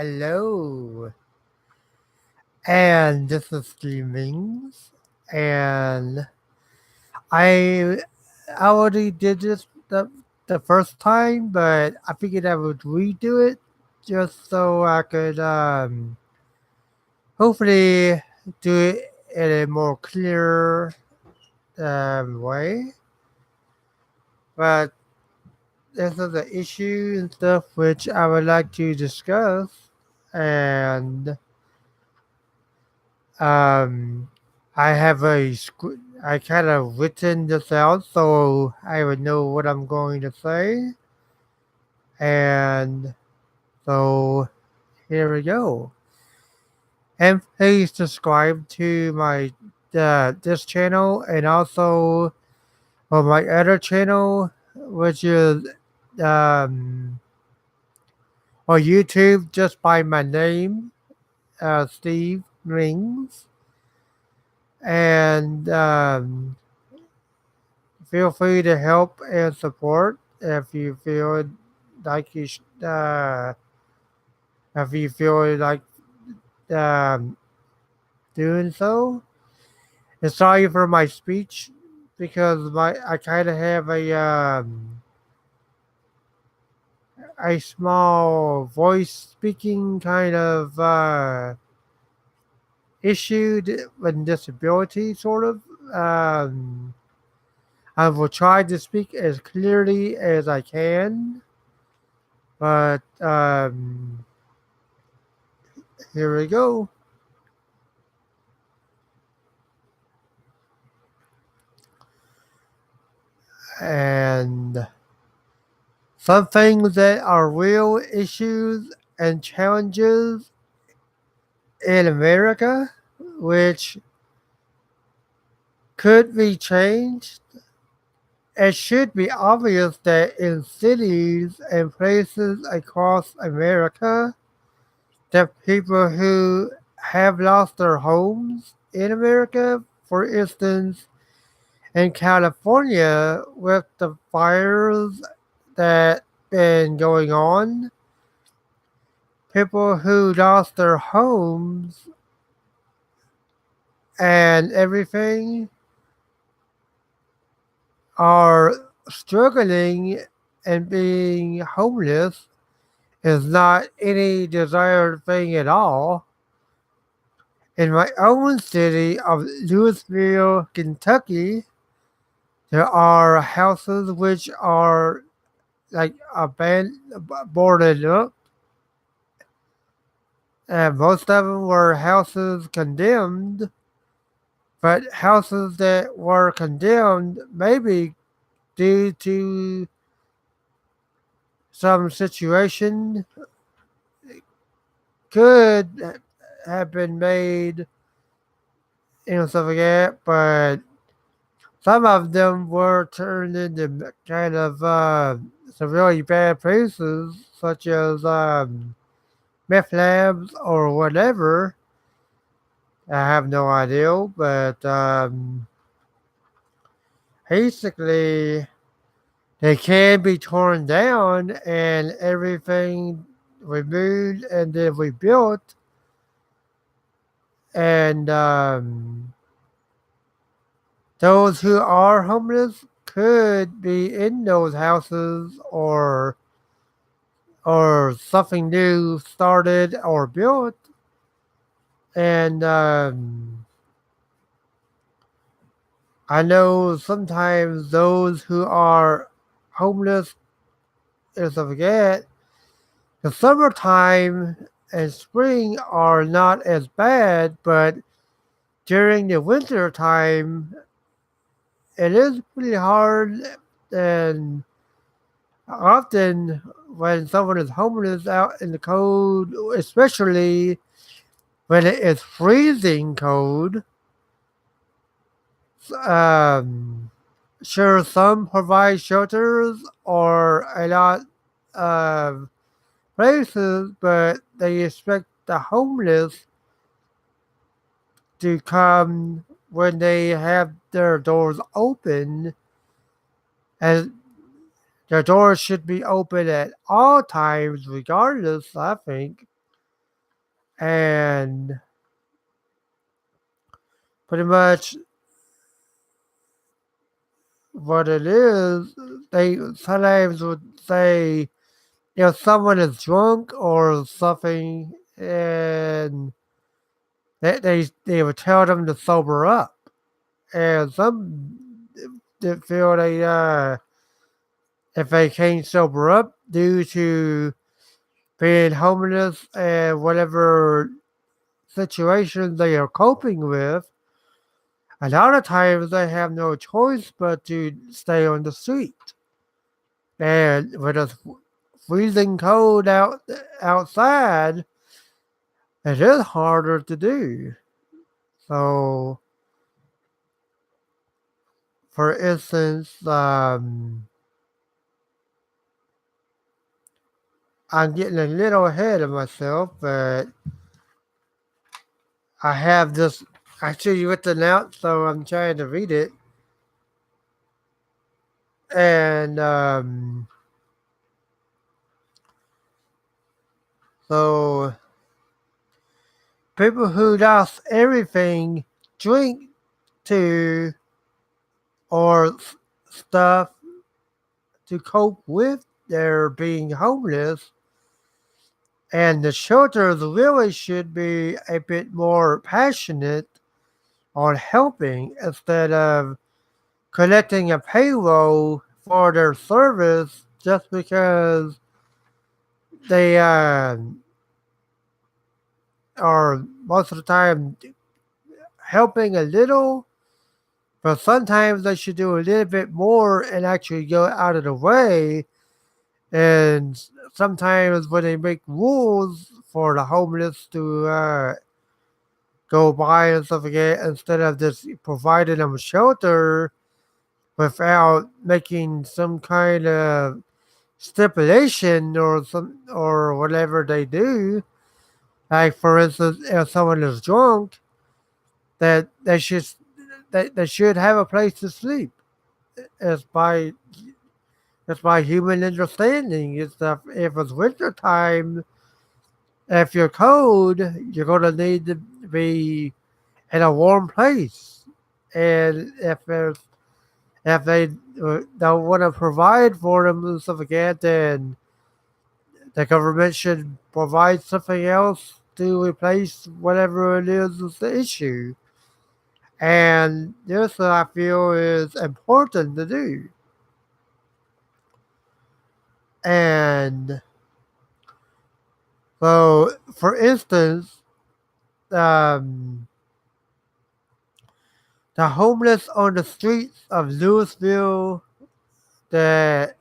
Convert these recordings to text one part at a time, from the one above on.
Hello, and this is Streamings, and I already did this the first time, but I figured I would redo it just so I could hopefully do it in a more clear way. But this is the issue and stuff which I would like to discuss, and Um, I have I kind of written this out so I would know what I'm going to say. And so here we go. And please subscribe to my this channel and also my other channel, which is um, on YouTube, just by my name, Steve Rings. And feel free to help and support if you feel like if you feel like um, doing so. And sorry for my speech because I kind of have a small voice speaking kind of issue with disability sort of. Um, I will try to speak as clearly as I can, but here we go. And some things that are real issues and challenges in America, which could be changed. It should be obvious that in cities and places across America, that people who have lost their homes in America, for instance, in California with the fires that been going on, people who lost their homes and everything are struggling, and being homeless is not any desired thing at all. In my own city of Louisville, Kentucky, there are houses which are like boarded up, and most of them were houses condemned. But houses that were condemned, maybe due to some situation, could have been made, stuff like that. But some of them were turned into kind of some really bad places, such as meth labs or whatever. I have no idea, but basically they can be torn down and everything removed and then rebuilt. And those who are homeless could be in those houses, or something new started or built. And I know sometimes those who are homeless, is forget, the summertime and spring are not as bad, but during the winter time, it is pretty hard. And often, when someone is homeless out in the cold, especially when it is freezing cold, um, sure, some provide shelters or a lot of places, but they expect the homeless to come when they have their doors open, and their doors should be open at all times, regardless, I think. And pretty much what it is, they sometimes would say if someone is drunk or something, and they would tell them to sober up. And some that feel if they can't sober up due to being homeless and whatever situation they are coping with, a lot of times they have no choice but to stay on the street. And with it's freezing cold outside, it is harder to do. So, for instance, I'm getting a little ahead of myself, but I have this actually written out, so I'm trying to read it. And so people who lost everything drink to or stuff to cope with their being homeless. And the shelters really should be a bit more passionate on helping instead of collecting a payroll for their service just because they are most of the time helping a little, but sometimes they should do a little bit more and actually go out of the way. And sometimes when they make rules for the homeless to go by and stuff like that, instead of just providing them shelter without making some kind of stipulation or whatever they do. Like for instance, if someone is drunk, that they should have a place to sleep. It's by it's by human understanding. It's that if it's winter time, if you're cold, you're gonna need to be in a warm place. And if they don't want to provide for them and stuff like that, then the government should provide something else to replace whatever it is the issue. And this I feel is important to do. And so, for instance, um, the homeless on the streets of Louisville that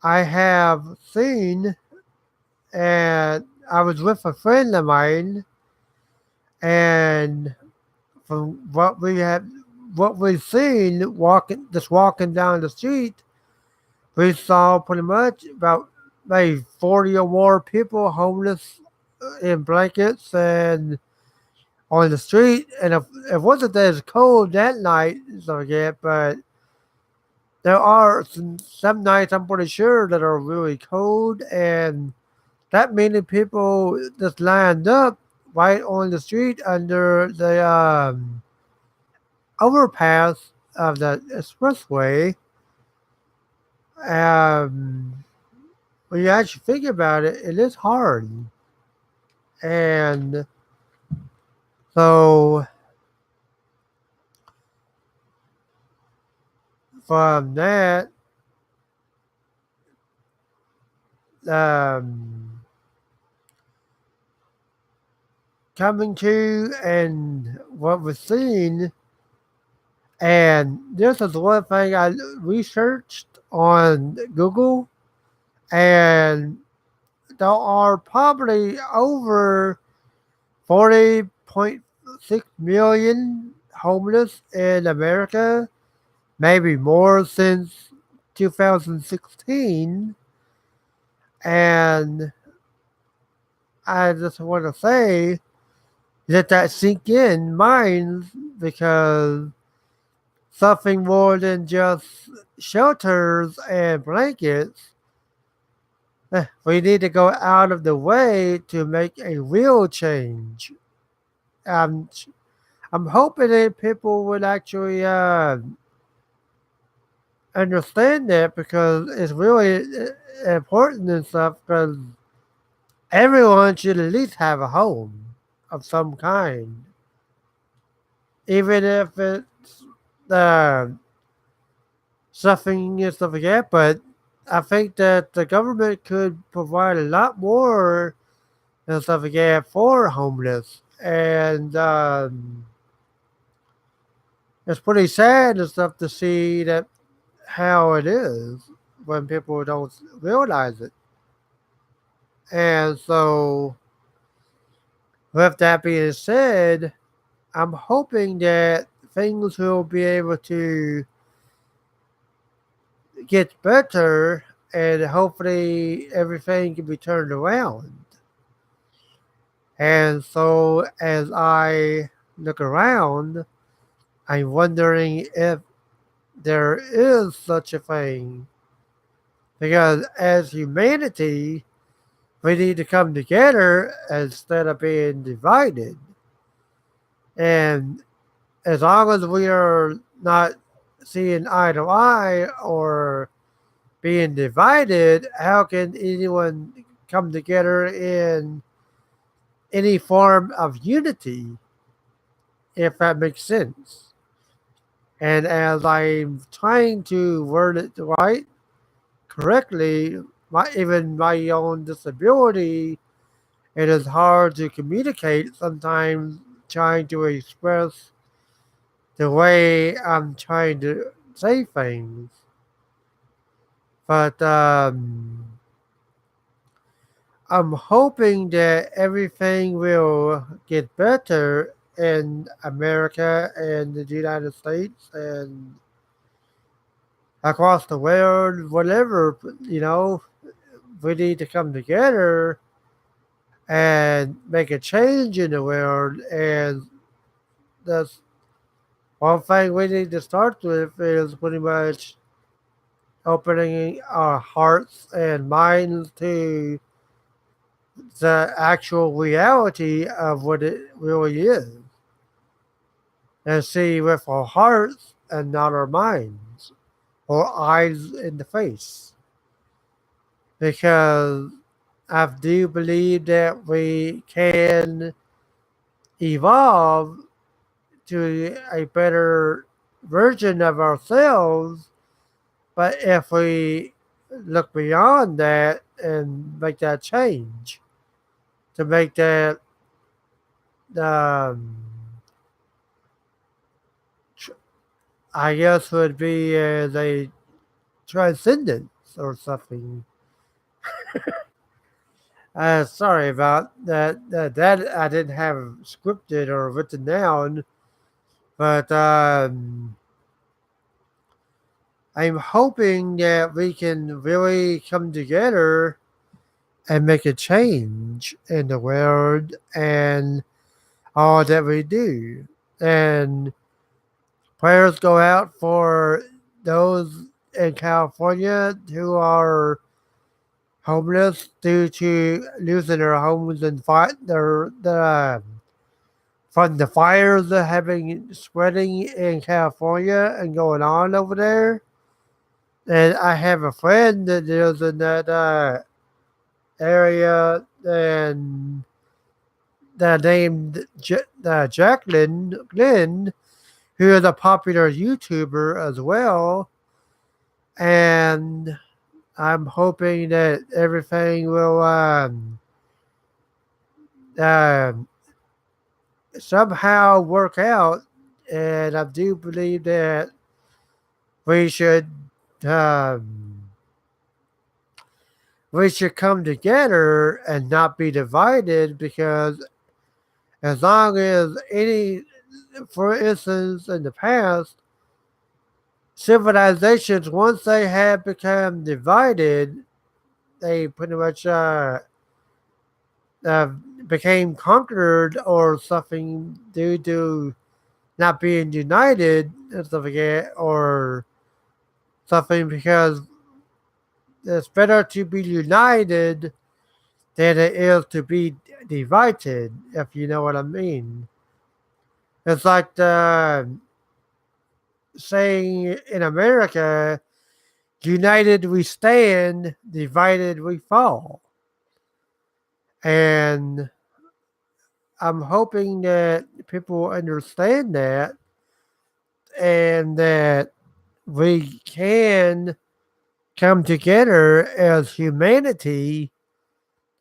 I have seen, and I was with a friend of mine, and from what we've seen walking down the street, we saw pretty much about maybe 40 or more people homeless in blankets and on the street. And if it wasn't as cold that night, so yeah, but there are some nights I'm pretty sure that are really cold, and that many people just lined up right on the street under the overpass of the expressway. Um, when you actually think about it, it is hard. And so from that, um, coming to and what we're seeing, and this is one thing I researched on Google, and there are probably over 40.6 million homeless in America, maybe more since 2016. And I just want to say, let that sink in minds because something more than just shelters and blankets We need to go out of the way to make a real change. Um, I'm hoping that people would actually understand that because it's really important and stuff. Because everyone should at least have a home of some kind, even if it's uh, suffering and stuff like that. But I think that the government could provide a lot more and stuff like that for homeless. And it's pretty sad and stuff to see that how it is when people don't realize it. And so, with that being said, I'm hoping that things will be able to get better and hopefully everything can be turned around. And so, as I look around, I'm wondering if there is such a thing. Because as humanity, we need to come together instead of being divided. And as long as we are not seeing eye to eye or being divided, how can anyone come together in any form of unity, if that makes sense? And as I'm trying to word it right, correctly, even my own disability, it is hard to communicate sometimes trying to express the way I'm trying to say things. But I'm hoping that everything will get better in America and the United States and across the world, whatever, you know, we need to come together and make a change in the world. And that's one thing we need to start with is pretty much opening our hearts and minds to the actual reality of what it really is and see with our hearts and not our minds or eyes in the face. Because I do believe that we can evolve to a better version of ourselves, but if we look beyond that and make that change, to make that um, I guess would be as a transcendence or something. Sorry about that. That I didn't have scripted or written down, but I'm hoping that we can really come together and make a change in the world and all that we do. And prayers go out for those in California who are homeless due to losing their homes and fight from the fires that have been spreading in California and going on over there. And I have a friend that lives in that area, and named Jacqueline Glenn, who is a popular YouTuber as well. And I'm hoping that everything will um, somehow work out. And I do believe that we should um, we should come together and not be divided because as long as any, for instance, in the past, civilizations, once they have become divided, they pretty much uh, became conquered or something due to not being united and stuff like that, or something because it's better to be united than it is to be divided, if you know what I mean. It's like the saying in America, united we stand, divided we fall. And I'm hoping that people understand that and that we can come together as humanity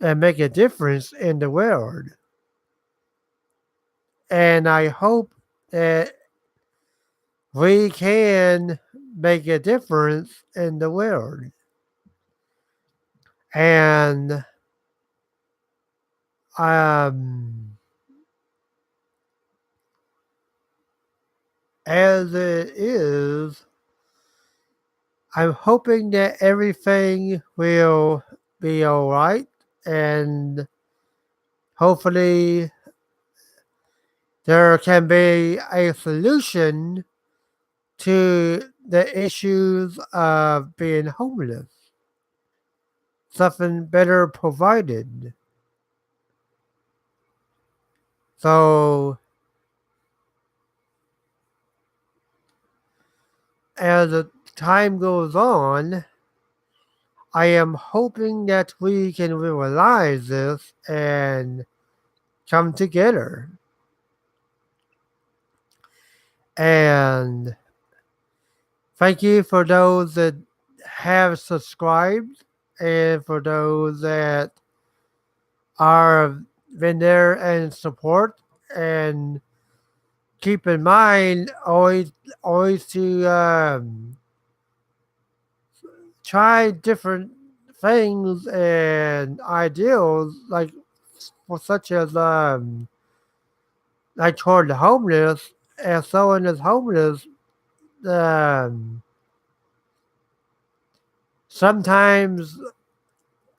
and make a difference in the world. And I hope that we can make a difference in the world. And um, as it is, I'm hoping that everything will be all right, and hopefully there can be a solution to the issues of being homeless. Something better provided. So as the time goes on, I am hoping that we can realize this and come together. And thank you for those that have subscribed and for those that are been there and support, and keep in mind always to try different things and ideals like for such as like toward the homeless. As someone is homeless, um, sometimes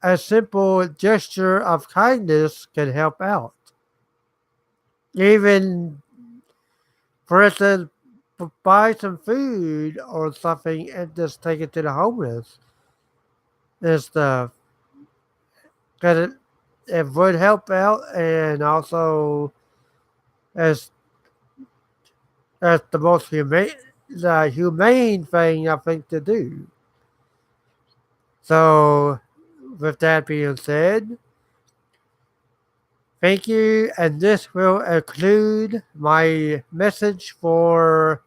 a simple gesture of kindness can help out. Even, for instance, buy some food or something and just take it to the homeless and stuff. Because it would help out, and also as as the humane thing I think to do. So, with that being said, thank you, and this will include my message for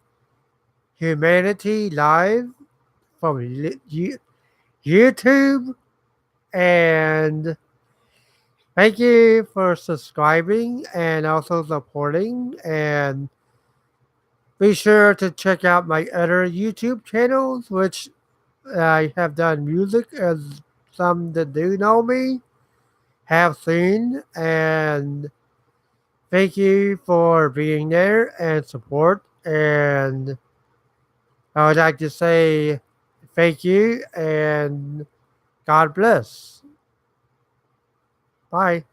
Humanity Live from YouTube, and thank you for subscribing and also supporting, and be sure to check out my other YouTube channels, which I have done music, as some that do know me have seen, and thank you for being there and support. And I would like to say thank you and God bless. Bye.